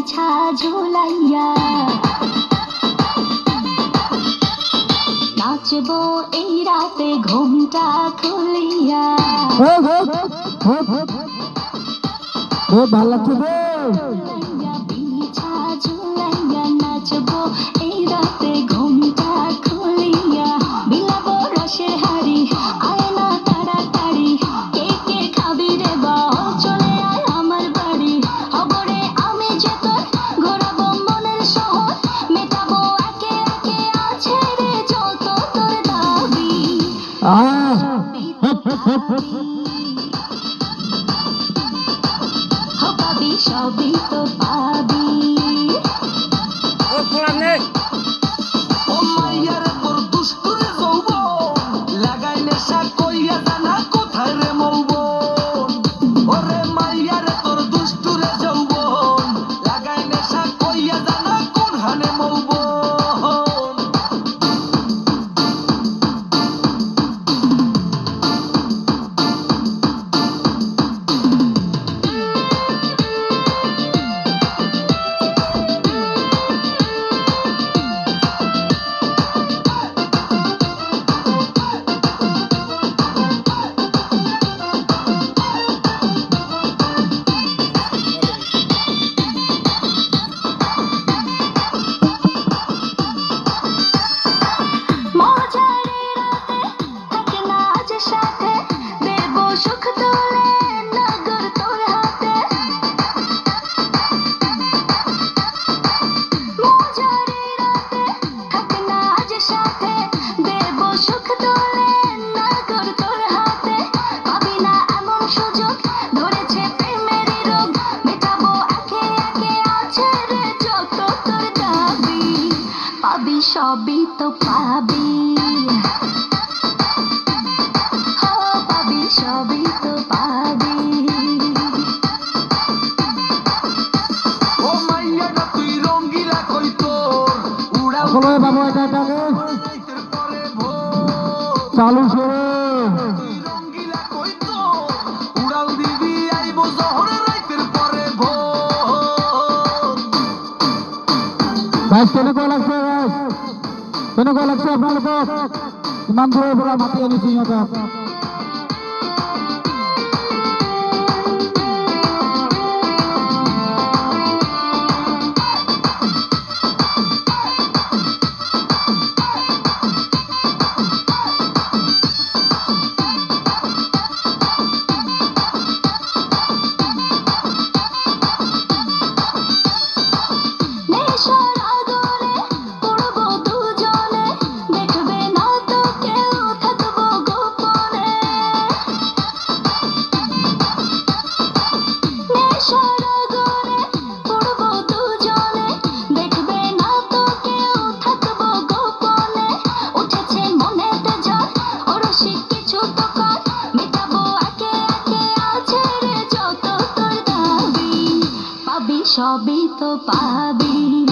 বিছা ঝুলাইয়া নাচবো এই রাতে ঘুমটা খুলিয়া। ভালো লাগছে বিছা ঝুলাইয়া নাচবো এই রাতে ঘুমটা খুলিয়া। বিলাবো রসের হাড়ি আয় না তাড়াতাড়ি, কে কে খাবি রে বল চলে আয় আমার বাড়ি। খবরে আমি যে তোর ঘোরাবো মনের শহর, মেটাবো একে একে আছে রে যত তোর দাবি। পাবি সবই তো পাবি। সবই তো পাবি, পাবি সবই তো পাবি। ও মাইয়াটা তুই রঙ্গিলা কই তোর উড়াও বাবু চালু তুই রঙ্গিলা কই তোর উড়াল দিবি আইবো জহর রাইতের পরে ভোর। ভাই কেনেকুৱা লাগছে আপোনালোকক? ইমান দূৰৰ পৰা মাতি আনিছো সিহঁতক। সবই তো পাবি।